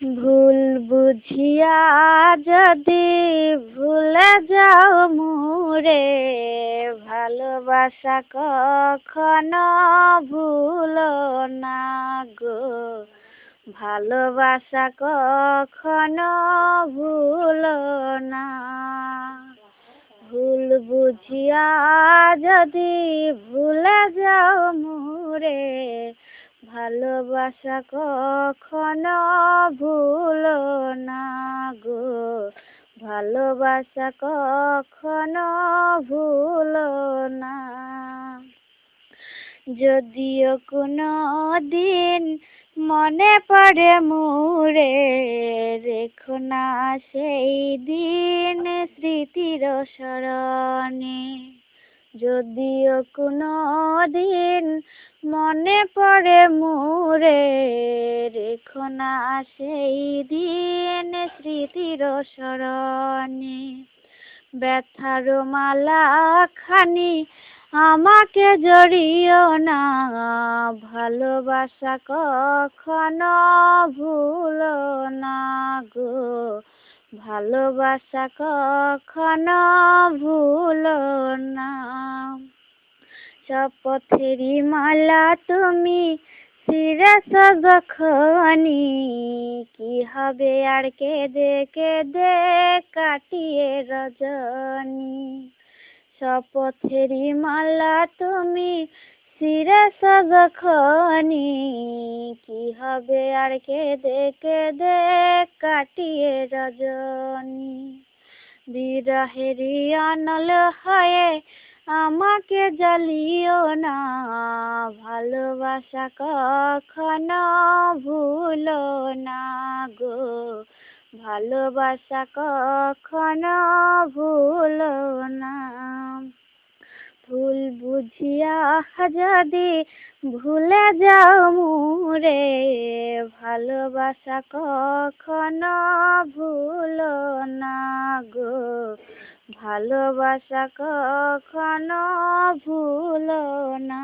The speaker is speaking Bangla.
ভুল বুঝিয়া যদি ভুলে যাও মোরে, ভালোবাসা কখনো ভুলো না গো। ভালোবাসা কখনো ভুলো না। ভুল বুঝিয়া যদি ভুলে যাও মোরে, ভালোবাসা কখনো ভুলো না গো। ভালোবাসা কখনো ভুলো না। যদিও কোনো দিন মনে পড়ে মোরে, রেখো না সেই দিন স্মৃতির স্মরণে। যদিও কোনো দিন মনে পড়ে মোরে, রেখো না সেই দিন স্মৃতির স্মরণে। ব্যথার মালা খানি আমাকে জড়িও না, ভালোবাসা কখনো ভুলো না গো। ভালোবাসা কখনো ভুলো না। শপথেরই মালা তুমি শিরেছ যখনি, কি হবে আর কেঁদে কেঁদে কাটিয়ে রজনী। শপথেরই মালা তুমি শিরেছ যখনি, কি হবে আর কেঁদে কেঁদে কাটিয়ে রজনী। বিরহেরই অনল হয়ে আমাকে জ্বালিও না, ভালোবাসা কখনো ভুলো না গো। ভালোবাসা কখনো ভুলো না। ভুল বুঝিয়া যদি ভুলে যাও মোরে, ভালোবাসা কখনো ভুলো না গো। ভালোবাসা কখনো ভুলো না।